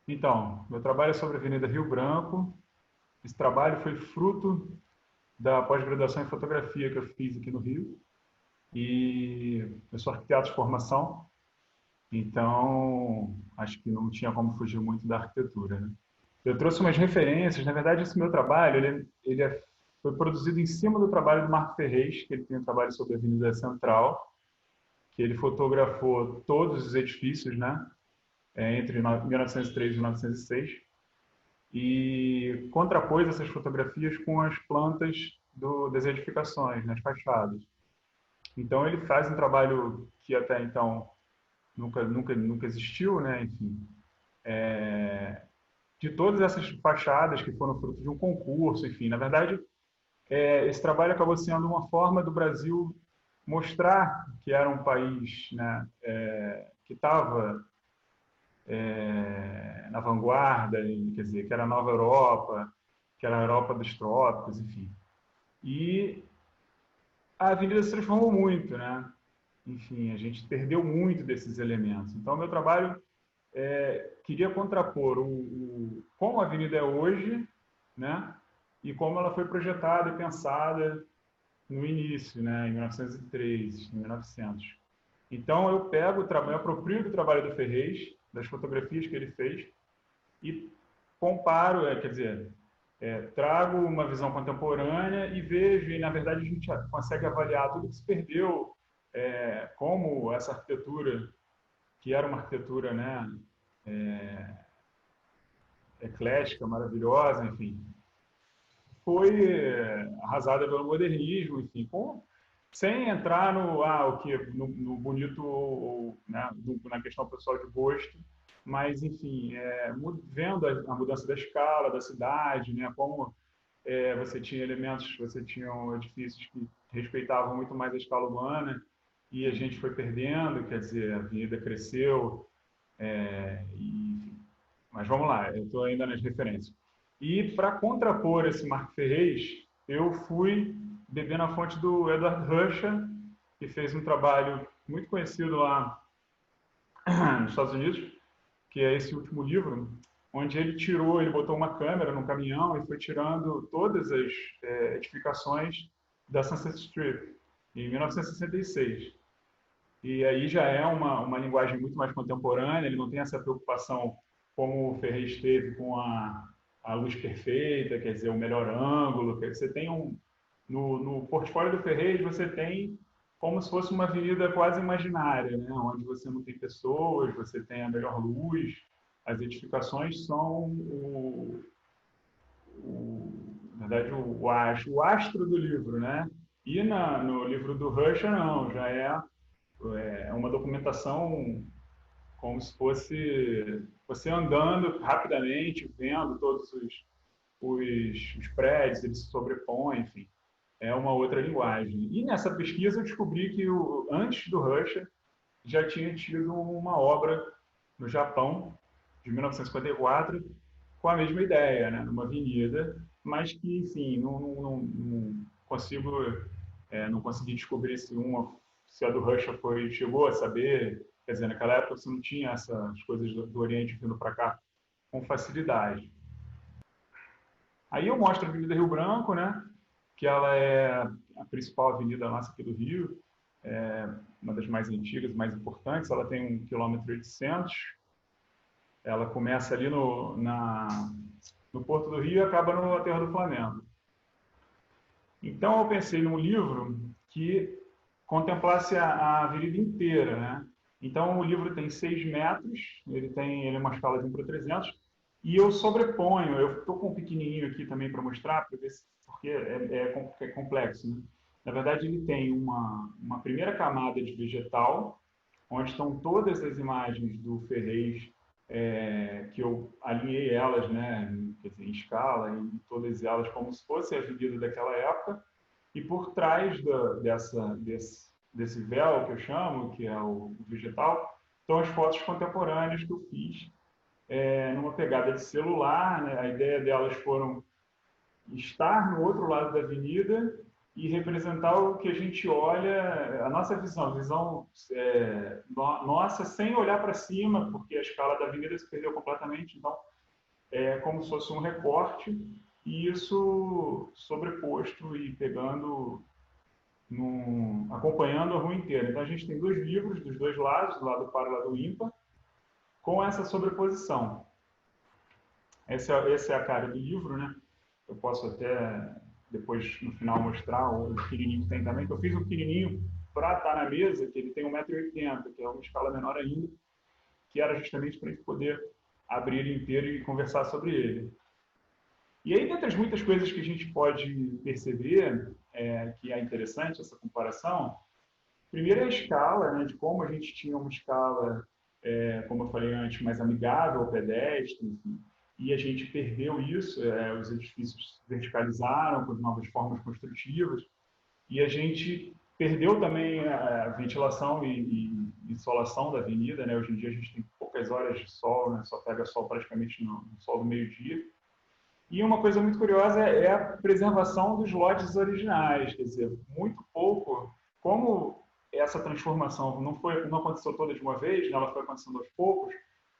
Então, meu trabalho é sobre a Avenida Rio Branco. Esse trabalho foi fruto da pós-graduação em fotografia que eu fiz aqui no Rio. E eu sou arquiteto de formação, então acho que não tinha como fugir muito da arquitetura, né? Eu trouxe umas referências. Na verdade, esse meu trabalho foi produzido em cima do trabalho do Marco Ferrez, que ele tem um trabalho sobre a Avenida Central, que ele fotografou todos os edifícios, né? Entre 1903 e 1906, e contrapôs essas fotografias com as plantas das edificações, nas fachadas. Então ele faz um trabalho que até então nunca existiu, né? Enfim, de todas essas fachadas que foram fruto de um concurso, enfim, na verdade, esse trabalho acabou sendo uma forma do Brasil mostrar que era um país, né, que estava na vanguarda, quer dizer, que era a nova Europa, que era a Europa dos trópicos, enfim. E a avenida se transformou muito, né? Enfim, a gente perdeu muito desses elementos. Então, meu trabalho queria contrapor como a avenida é hoje, né? E como ela foi projetada e pensada no início, né? Em 1903, em 1900. Então, eu aproprio do trabalho do Ferrez, das fotografias que ele fez, e comparo, quer dizer, trago uma visão contemporânea e vejo, e na verdade a gente consegue avaliar tudo que se perdeu, como essa arquitetura, que era uma arquitetura, né, eclética, maravilhosa, enfim, foi arrasada pelo modernismo, enfim, sem entrar no bonito, né, na questão pessoal de gosto, mas, enfim, vendo a mudança da escala da cidade, né, como você tinha elementos, você tinha edifícios que respeitavam muito mais a escala humana, e a gente foi perdendo, quer dizer, a avenida cresceu, enfim. Mas vamos lá, eu estou ainda nas referências. E para contrapor esse Marco Ferrez, eu fui beber na fonte do Edward Ruscha, que fez um trabalho muito conhecido lá nos Estados Unidos, que é esse último livro, onde ele botou uma câmera no caminhão e foi tirando todas as edificações da Sunset Strip, em 1966. E aí já é uma linguagem muito mais contemporânea, ele não tem essa preocupação como o Ferrez teve com a luz perfeita, quer dizer, o melhor ângulo. Você tem no portfólio do Ferrez, você tem como se fosse uma avenida quase imaginária, né? Onde você não tem pessoas, você tem a melhor luz, as edificações são na verdade, o astro do livro, né? E no livro do Rusher, não, já é uma documentação como se fosse você andando rapidamente, vendo todos os prédios, eles se sobrepõem, enfim, é uma outra linguagem. E nessa pesquisa eu descobri que antes do Rusher já tinha tido uma obra no Japão, de 1954, com a mesma ideia, né, numa avenida, mas que, enfim, não consigo, não consegui descobrir se a do Russia chegou a saber, quer dizer, naquela época você não tinha essas coisas do Oriente vindo para cá com facilidade. Aí eu mostro a Avenida Rio Branco, né, que ela é a principal avenida nossa aqui do Rio, uma das mais antigas, mais importantes. Ela tem 1,8 km. Ela começa ali no Porto do Rio e acaba no Aterro do Flamengo. Então eu pensei num livro que contemplasse a avenida inteira, né? Então o livro tem 6 metros, ele é uma escala de 1 para 300, e eu sobreponho, eu estou com um pequenininho aqui também para mostrar, porque é complexo, né? Na verdade, ele tem uma primeira camada de vegetal, onde estão todas as imagens do Ferrez, que eu alinhei elas, né, quer dizer, em escala, em todas elas, como se fosse a avenida daquela época, e por trás desse véu que eu chamo, que é o vegetal, estão as fotos contemporâneas que eu fiz numa pegada de celular, né? A ideia delas foram estar no outro lado da avenida e representar o que a gente olha, a nossa visão nossa sem olhar para cima, porque a escala da avenida se perdeu completamente, então é como se fosse um recorte, e isso sobreposto e pegando, acompanhando a rua inteira. Então a gente tem dois livros dos dois lados, do lado par e do lado ímpar, com essa sobreposição. Essa é a cara do livro, né? Eu posso até depois no final mostrar o pequenininho que tem também, que eu fiz um pequenininho para estar na mesa, que ele tem 1,80 m, que é uma escala menor ainda, que era justamente para a gente poder abrir ele inteiro e conversar sobre ele. E aí, dentre as muitas coisas que a gente pode perceber, que é interessante essa comparação, primeiro é a escala, né, de como a gente tinha uma escala, como eu falei antes, mais amigável ao pedestre, enfim, e a gente perdeu isso, os edifícios verticalizaram com novas formas construtivas, e a gente perdeu também a ventilação e insolação da avenida, né? Hoje em dia a gente tem poucas horas de sol, né? Só pega sol praticamente no sol do meio-dia. E uma coisa muito curiosa é a preservação dos lotes originais, quer dizer, muito pouco, como essa transformação não aconteceu toda de uma vez, né? Ela foi acontecendo aos poucos,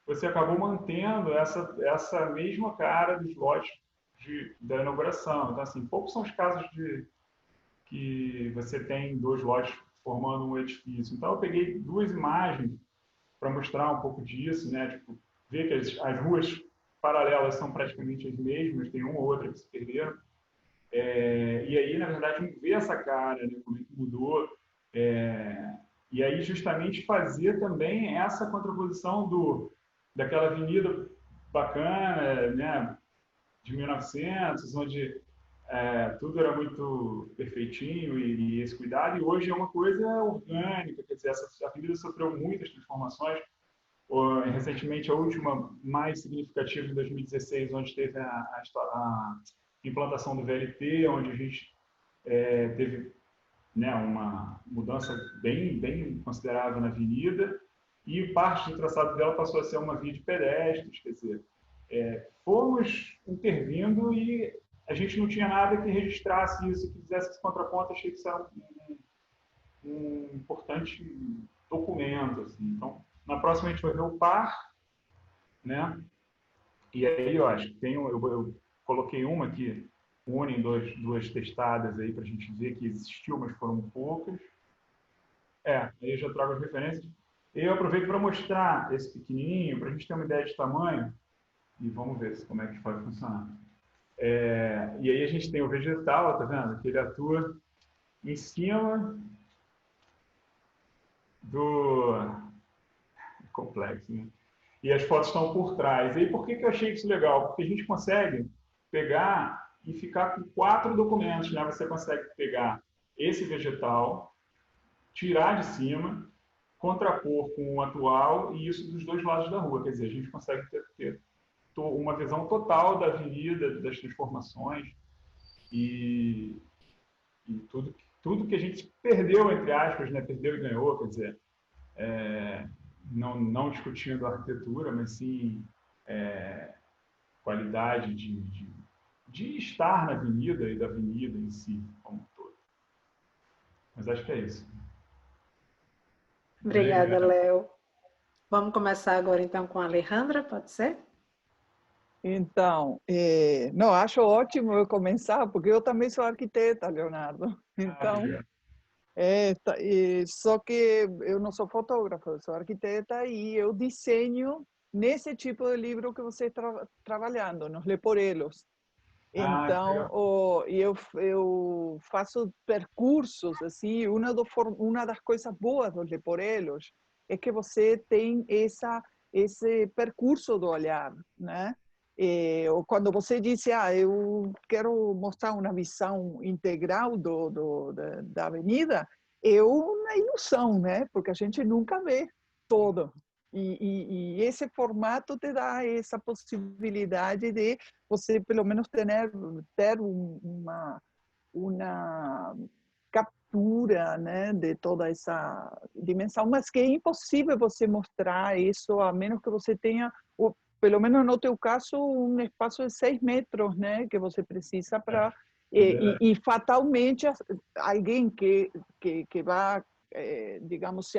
você acabou mantendo essa mesma cara dos lotes da inauguração. Então, assim, poucos são os casos de que você tem dois lotes formando um edifício. Então, eu peguei duas imagens para mostrar um pouco disso, né? Tipo, ver que as ruas paralelas são praticamente as mesmas, tem uma ou outra que se perderam. E aí, na verdade, ver essa cara, né? Como é que mudou. E aí, justamente, fazer também essa contraposição daquela avenida bacana, né? De 1900, onde tudo era muito perfeitinho e esse cuidado, e hoje é uma coisa orgânica, quer dizer, essa avenida sofreu muitas transformações. Recentemente, a última mais significativa em 2016, onde teve a implantação do VLT, onde a gente teve, né, uma mudança bem considerável na avenida, e parte do traçado dela passou a ser uma via de pedestres, quer dizer, fomos intervindo e a gente não tinha nada que registrasse isso, que fizesse esse contraponto. Achei que isso era um importante documento. Assim. Então, na próxima a gente vai ver o par, né? E aí eu acho que eu coloquei uma que une duas testadas aí para a gente ver que existiu, mas foram poucas. Aí eu já trago as referências. E eu aproveito para mostrar esse pequenininho, para a gente ter uma ideia de tamanho, e vamos ver como é que pode funcionar. E aí a gente tem o vegetal, tá vendo? Que ele atua em cima do complexo, né? E as fotos estão por trás. E aí por que eu achei isso legal? Porque a gente consegue pegar e ficar com 4 documentos, né? Você consegue pegar esse vegetal, tirar de cima, contrapor com o atual e isso dos dois lados da rua. Quer dizer, a gente consegue ter uma visão total da avenida, das transformações e tudo que a gente perdeu, entre aspas, né? Perdeu e ganhou, quer dizer, não discutindo a arquitetura, mas sim qualidade de estar na avenida e da avenida em si, como um todo. Mas acho que é isso. Obrigada, Léo. Vamos começar agora, então, com a Alejandra, pode ser? Então, não, acho ótimo eu começar, porque eu também sou arquiteta, Leonardo. Então, só que eu não sou fotógrafa, eu sou arquiteta e eu desenho nesse tipo de livro que você está trabalhando, nos leporelos. Então, eu faço percursos, assim, uma das coisas boas dos leporelos é que você tem esse percurso do olhar, né? Quando você diz, eu quero mostrar uma visão integral da avenida, é uma ilusão, né? Porque a gente nunca vê todo. E esse formato te dá essa possibilidade de você, pelo menos, ter uma captura, né, de toda essa dimensão, mas que é impossível você mostrar isso, a menos que você tenha, pelo menos no teu caso, um espaço de 6 metros, né, que você precisa para É verdade. E fatalmente, alguém que vai, digamos,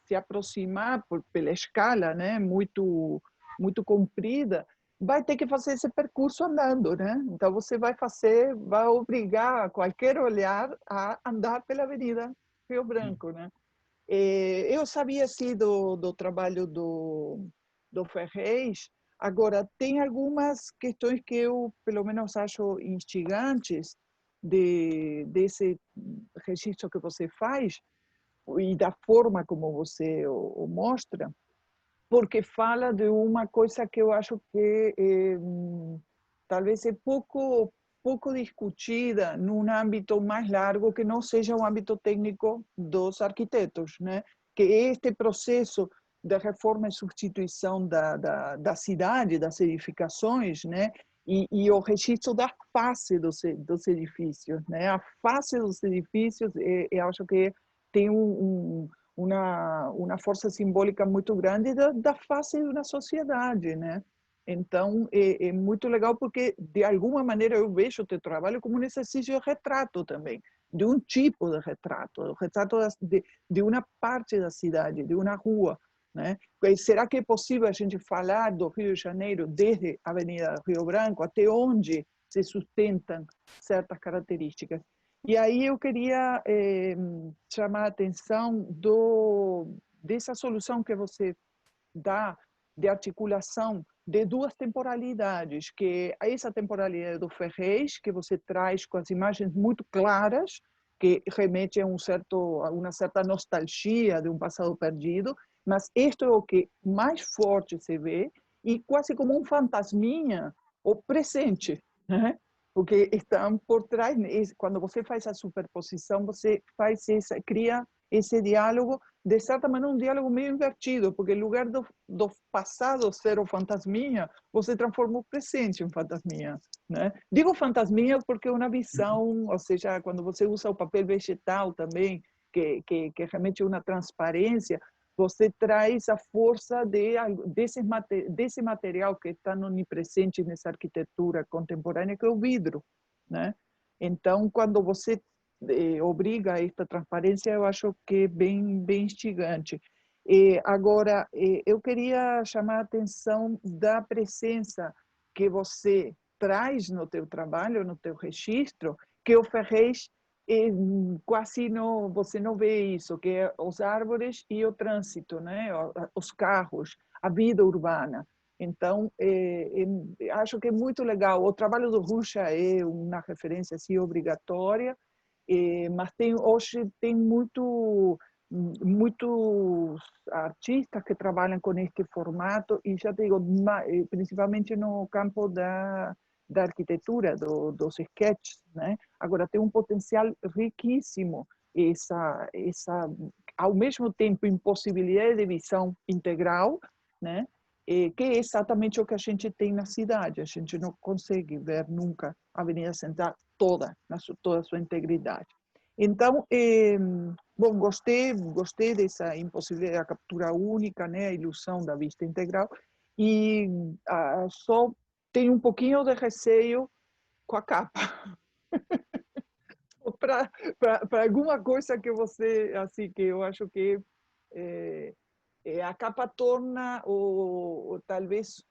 se aproximar pela escala, né, muito comprida, vai ter que fazer esse percurso andando, né? Então você vai obrigar qualquer olhar a andar pela Avenida Rio Branco, né? Eu sabia assim do trabalho do Ferrez. Agora, tem algumas questões que eu, pelo menos, acho instigantes desse registro que você faz e da forma como você o mostra, porque fala de uma coisa que eu acho que talvez é pouco discutida num âmbito mais largo que não seja o âmbito técnico dos arquitetos, né? Que é este processo de reforma e substituição da cidade, das edificações, né? E o registro da face dos edifícios, né? A face dos edifícios, eu acho que tem uma força simbólica muito grande da face de uma sociedade, né? Então, é muito legal porque, de alguma maneira, eu vejo o teu trabalho como um exercício de retrato também, de um tipo de retrato, o retrato de uma parte da cidade, de uma rua, né? Será que é possível a gente falar do Rio de Janeiro desde a Avenida Rio Branco até onde se sustentam certas características? E aí eu queria chamar a atenção dessa solução que você dá de articulação de duas temporalidades, que é essa temporalidade do Ferrez, que você traz com as imagens muito claras, que remete a uma certa nostalgia de um passado perdido, mas isto é o que mais forte se vê, e quase como um fantasminha, o presente, né? Porque estão por trás, quando você faz a superposição, você cria esse diálogo, de certa maneira, um diálogo meio invertido, porque em lugar do passado ser o fantasminha, você transforma o presente em fantasminha, né? Digo fantasminha porque é uma visão, ou seja, quando você usa o papel vegetal também, que remete a uma transparência, você traz a força desse material que está onipresente nessa arquitetura contemporânea, que é o vidro, né? Então, quando você obriga a esta transparência, eu acho que é bem instigante. Agora, eu queria chamar a atenção da presença que você traz no teu trabalho, no teu registro, que o Ferrez quase não, você não vê isso, que é os árvores e o trânsito, né? Os carros, a vida urbana. Então, acho que é muito legal. O trabalho do Rucha é uma referência assim, obrigatória, mas hoje tem muitos artistas que trabalham com este formato e já te digo, principalmente no campo da arquitetura, dos sketches, né? Agora tem um potencial riquíssimo ao mesmo tempo impossibilidade de visão integral, né? Que é exatamente o que a gente tem na cidade. A gente não consegue ver nunca a Avenida Central toda a sua integridade. Então, bom, gostei dessa impossibilidade da captura única, né, a ilusão da vista integral, e só tenho um pouquinho de receio com a capa. Para alguma coisa que você, assim, que eu acho que a capa torna, ou talvez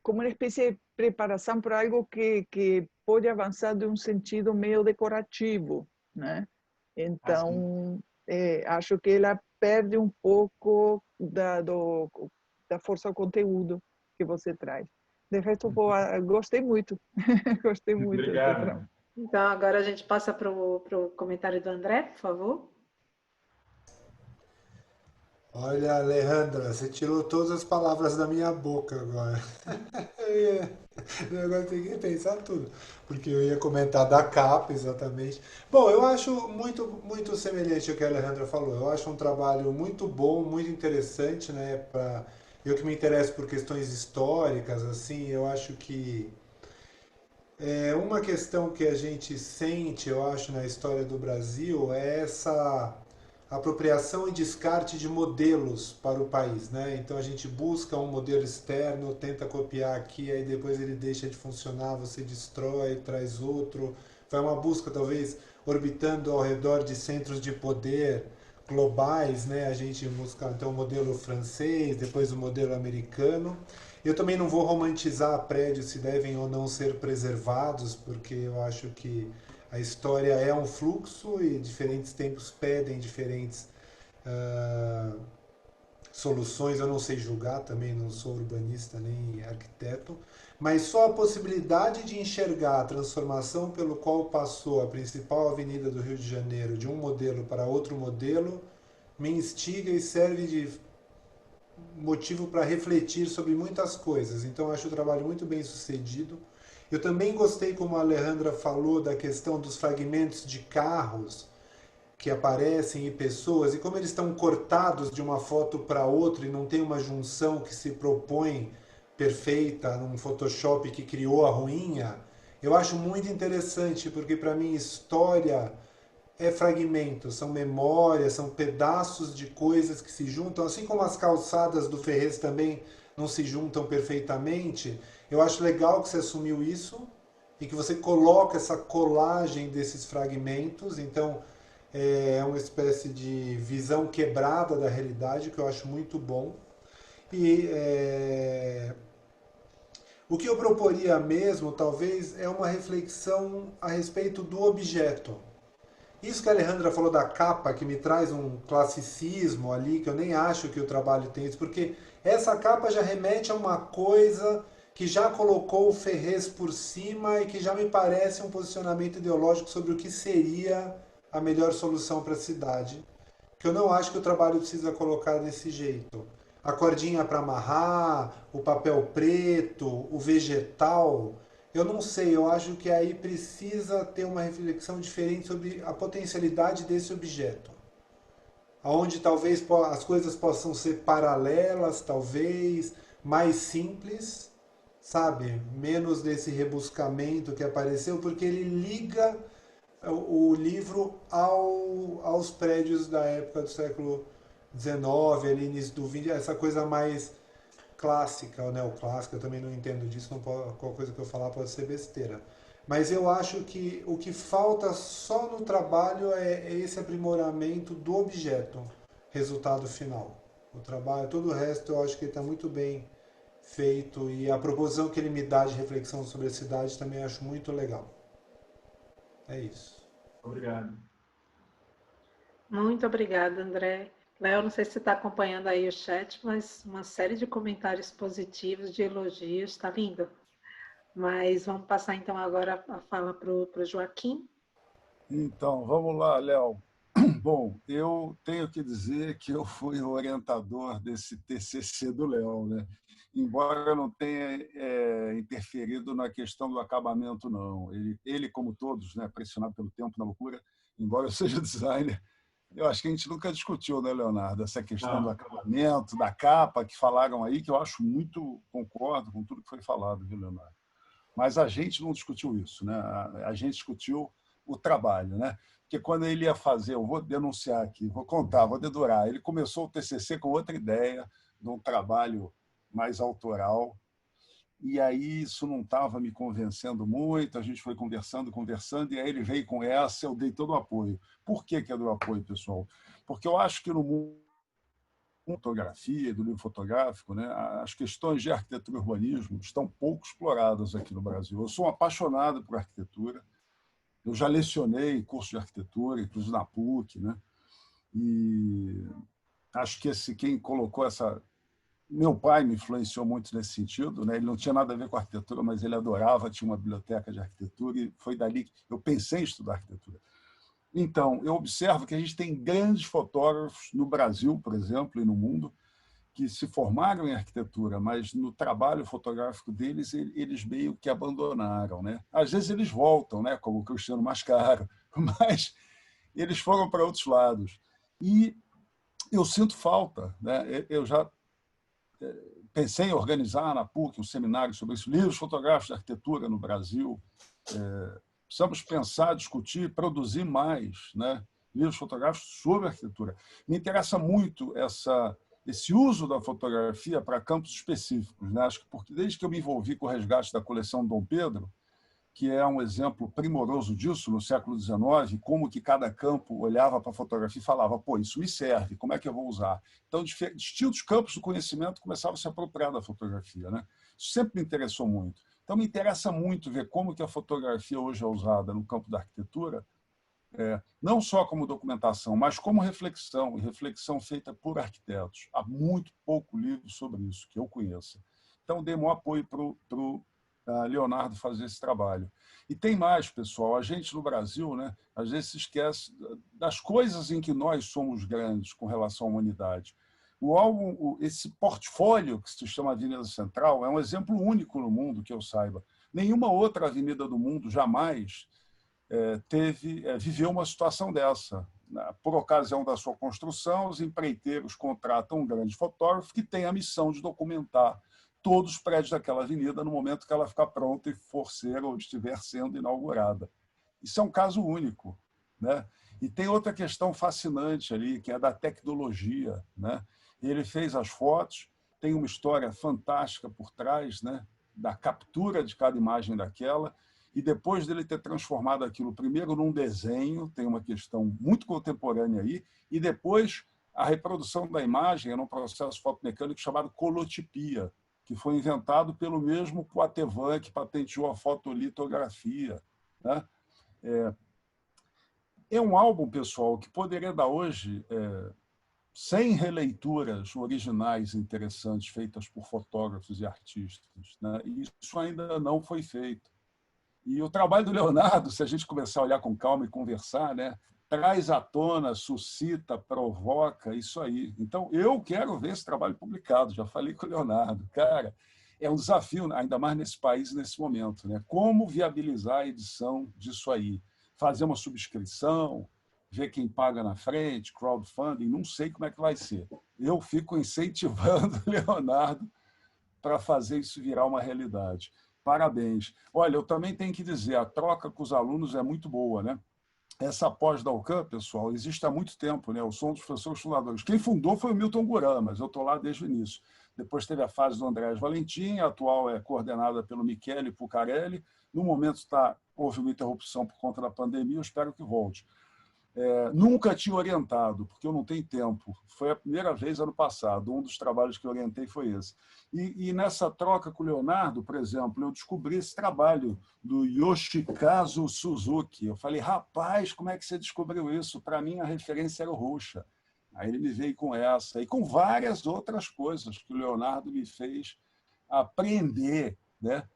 como uma espécie de preparação para algo que pode avançar de um sentido meio decorativo, né? Assim, Então, acho que ela perde um pouco da força ao conteúdo que você traz. De resto, gostei muito, gostei muito do teu trabalho. obrigado. Então, agora a gente passa para o comentário do André, por favor. Olha, Alejandra, você tirou todas as palavras da minha boca agora. Agora tem que pensar tudo. Porque eu ia comentar da capa, exatamente. Bom, eu acho muito semelhante ao que a Alejandra falou. Eu acho um trabalho muito bom, muito interessante, né? Eu que me interesso por questões históricas, assim, eu acho que é uma questão que a gente sente, eu acho, na história do Brasil é essa apropriação e descarte de modelos para o país, né? Então a gente busca um modelo externo, tenta copiar aqui, aí depois ele deixa de funcionar, você destrói, traz outro. Vai uma busca talvez orbitando ao redor de centros de poder globais, né? A gente busca então o modelo francês, depois o modelo americano. Eu também não vou romantizar prédios se devem ou não ser preservados, porque eu acho que a história é um fluxo e diferentes tempos pedem diferentes soluções. Eu não sei julgar, também não sou urbanista nem arquiteto, mas só a possibilidade de enxergar a transformação pelo qual passou a principal avenida do Rio de Janeiro de um modelo para outro modelo me instiga e serve de motivo para refletir sobre muitas coisas. Então eu acho o trabalho muito bem sucedido. Eu também gostei, como a Alejandra falou, da questão dos fragmentos de carros que aparecem e pessoas, e como eles estão cortados de uma foto para outra e não tem uma junção que se propõe perfeita num Photoshop que criou a ruinha. Eu acho muito interessante, porque para mim história é fragmento, são memórias, são pedaços de coisas que se juntam, assim como as calçadas do Ferrez também não se juntam perfeitamente. Eu acho legal que você assumiu isso e que você coloca essa colagem desses fragmentos. Então é uma espécie de visão quebrada da realidade que eu acho muito bom. E o que eu proporia mesmo, talvez, é uma reflexão a respeito do objeto. Isso que a Alejandra falou da capa, que me traz um classicismo ali, que eu nem acho que o trabalho tem isso, porque essa capa já remete a uma coisa que já colocou o Ferrez por cima e que já me parece um posicionamento ideológico sobre o que seria a melhor solução para a cidade, que eu não acho que o trabalho precisa colocar desse jeito. A cordinha para amarrar, o papel preto, o vegetal. Eu não sei, eu acho que aí precisa ter uma reflexão diferente sobre a potencialidade desse objeto. Onde talvez as coisas possam ser paralelas, talvez, mais simples, sabe? Menos desse rebuscamento que apareceu, porque ele liga o livro aos prédios da época do século XIX, ali início do XX, essa coisa mais clássica ou neoclássica, eu também não entendo disso, não pode, qualquer coisa que eu falar pode ser besteira. Mas eu acho que o que falta só no trabalho é esse aprimoramento do objeto, resultado final. O trabalho, todo o resto eu acho que está muito bem feito e a proposição que ele me dá de reflexão sobre a cidade também acho muito legal. É isso. Obrigado. Muito obrigada, André. Léo, não sei se você está acompanhando aí o chat, mas uma série de comentários positivos, de elogios, está lindo. Mas vamos passar então agora a fala para o Joaquim. Então, vamos lá, Léo. Bom, eu tenho que dizer que eu fui o orientador desse TCC do Léo, né? Embora eu não tenha interferido na questão do acabamento, não. Ele como todos, né, pressionado pelo tempo, na loucura, embora eu seja designer, eu acho que a gente nunca discutiu, né, Leonardo, essa questão do acabamento, da capa que falaram aí, que eu acho muito, concordo com tudo que foi falado, viu, Leonardo? Mas a gente não discutiu isso, né? A gente discutiu o trabalho, né? Porque quando ele ia fazer, eu vou denunciar aqui, vou contar, vou dedurar, ele começou o TCC com outra ideia, de um trabalho mais autoral, e aí isso não estava me convencendo muito, a gente foi conversando, e aí ele veio com essa, eu dei todo o apoio. Por que eu dei o apoio, pessoal? Porque eu acho que no mundo da fotografia, do livro fotográfico, né, as questões de arquitetura e urbanismo estão pouco exploradas aqui no Brasil. Eu sou um apaixonado por arquitetura, eu já lecionei curso de arquitetura, inclusive na PUC, né, e acho que quem colocou essa... Meu pai me influenciou muito nesse sentido, né? Ele não tinha nada a ver com arquitetura, mas ele adorava, tinha uma biblioteca de arquitetura e foi dali que eu pensei em estudar arquitetura. Então, eu observo que a gente tem grandes fotógrafos no Brasil, por exemplo, e no mundo, que se formaram em arquitetura, mas no trabalho fotográfico deles, eles meio que abandonaram, né? Às vezes eles voltam, né? Como o Cristiano Mascaro, mas eles foram para outros lados. E eu sinto falta, né? Eu já pensei em organizar na PUC um seminário sobre isso, livros fotográficos de arquitetura no Brasil. Precisamos pensar, discutir, produzir mais, né? livros fotográficos sobre arquitetura. Me interessa muito esse uso da fotografia para campos específicos, né? Acho que porque desde que eu me envolvi com o resgate da coleção Dom Pedro, que é um exemplo primoroso disso no século XIX, como que cada campo olhava para a fotografia e falava, pô, isso me serve, como é que eu vou usar? Então, distintos campos do conhecimento começavam a se apropriar da fotografia, né? Isso sempre me interessou muito. Então, me interessa muito ver como que a fotografia hoje é usada no campo da arquitetura, não só como documentação, mas como reflexão, e reflexão feita por arquitetos. Há muito pouco livro sobre isso que eu conheça. Então, dei um apoio para o Leonardo fazer esse trabalho. E tem mais, pessoal, a gente no Brasil, né, às vezes se esquece das coisas em que nós somos grandes com relação à humanidade. O álbum, esse portfólio que se chama Avenida Central, é um exemplo único no mundo, que eu saiba. Nenhuma outra avenida do mundo jamais viveu uma situação dessa. Por ocasião da sua construção, os empreiteiros contratam um grande fotógrafo que tem a missão de documentar todos os prédios daquela avenida no momento que ela ficar pronta e for ser ou estiver sendo inaugurada. Isso é um caso único, né? E tem outra questão fascinante ali, que é da tecnologia, né? Ele fez as fotos, tem uma história fantástica por trás, né, da captura de cada imagem daquela, e depois dele ter transformado aquilo primeiro num desenho, tem uma questão muito contemporânea aí, e depois a reprodução da imagem é num processo fotomecânico chamado colotipia, que foi inventado pelo mesmo Poitevin, que patenteou a fotolitografia, né? É um álbum, pessoal, que poderia dar hoje 100 releituras originais interessantes feitas por fotógrafos e artistas, né? E isso ainda não foi feito. E o trabalho do Leonardo, se a gente começar a olhar com calma e conversar, né, traz à tona, suscita, provoca, isso aí. Então, eu quero ver esse trabalho publicado, já falei com o Leonardo. Cara, é um desafio, ainda mais nesse país, nesse momento, né? Como viabilizar a edição disso aí? Fazer uma subscrição, ver quem paga na frente, crowdfunding, não sei como é que vai ser. Eu fico incentivando o Leonardo para fazer isso virar uma realidade. Parabéns. Olha, eu também tenho que dizer, a troca com os alunos é muito boa, né? Essa pós da UCAM, pessoal, existe há muito tempo, né? Eu sou um dos professores fundadores. Quem fundou foi o Milton Guran, mas eu estou lá desde o início. Depois teve a fase do Andrés Valentim, a atual é coordenada pelo Michele Pucarelli. No momento houve uma interrupção por conta da pandemia, eu espero que volte. Nunca tinha orientado, porque eu não tenho tempo. Foi a primeira vez ano passado, um dos trabalhos que eu orientei foi esse. E nessa troca com o Leonardo, por exemplo, eu descobri esse trabalho do Yoshikazu Suzuki. Eu falei, rapaz, como é que você descobriu isso? Para mim, a referência era o Rocha. Aí ele me veio com essa, e com várias outras coisas que o Leonardo me fez aprender, né?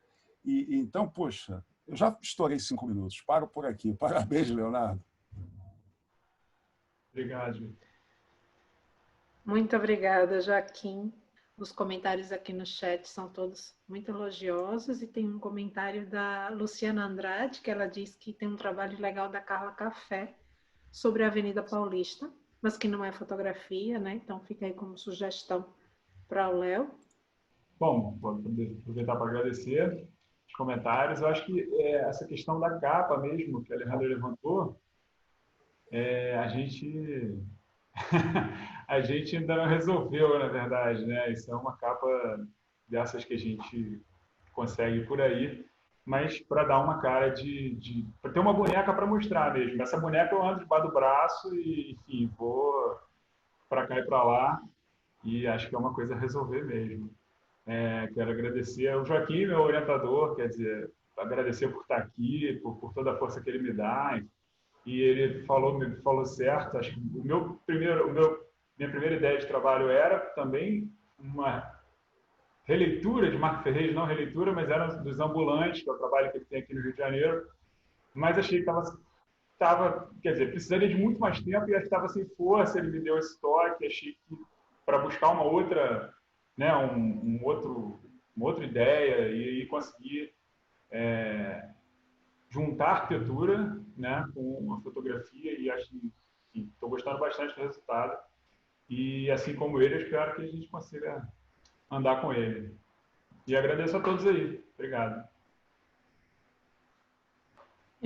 Então, poxa, eu já estourei 5 minutos, paro por aqui. Parabéns, Leonardo. Obrigado. Muito obrigada, Joaquim. Os comentários aqui no chat são todos muito elogiosos e tem um comentário da Luciana Andrade, que ela diz que tem um trabalho legal da Carla Café sobre a Avenida Paulista, mas que não é fotografia, né? Então fica aí como sugestão para o Léo. Bom, vou aproveitar para agradecer os comentários. Eu acho que essa questão da capa mesmo, que a Alejandra levantou, a gente a gente ainda não resolveu, na verdade, né? Isso é uma capa dessas que a gente consegue por aí, mas para dar uma cara para ter uma boneca para mostrar mesmo. Essa boneca eu ando debaixo do braço e, enfim, vou para cá e para lá e acho que é uma coisa a resolver mesmo. Quero agradecer ao Joaquim, meu orientador, quer dizer, agradecer por estar aqui, por toda a força que ele me dá. E ele me falou certo. Acho que minha primeira ideia de trabalho era também uma releitura de Marco Ferreira, não releitura, mas era dos ambulantes, que é o trabalho que ele tem aqui no Rio de Janeiro. Mas achei que quer dizer, precisaria de muito mais tempo e acho que estava sem força. Ele me deu esse toque. Achei que para buscar uma outra, né, uma outra ideia e conseguir juntar arquitetura, né, com a fotografia, e acho que estou gostando bastante do resultado. E assim como ele, eu espero que a gente consiga andar com ele. E agradeço a todos aí. Obrigado.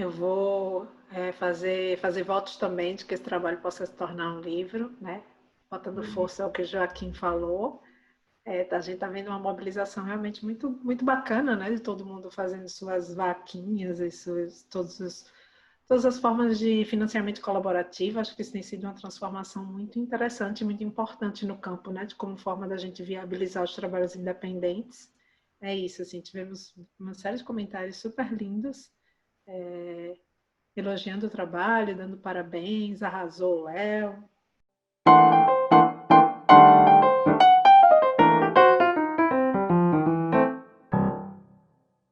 Eu vou fazer votos também de que esse trabalho possa se tornar um livro, né? Botando força ao que o Joaquim falou. A gente está vendo uma mobilização realmente muito, muito bacana, né? De todo mundo fazendo suas vaquinhas e todas as formas de financiamento colaborativo. Acho que isso tem sido uma transformação muito interessante, muito importante no campo, né? De como forma da gente viabilizar os trabalhos independentes. É isso, assim, tivemos uma série de comentários super lindos, elogiando o trabalho, dando parabéns, arrasou o Léo,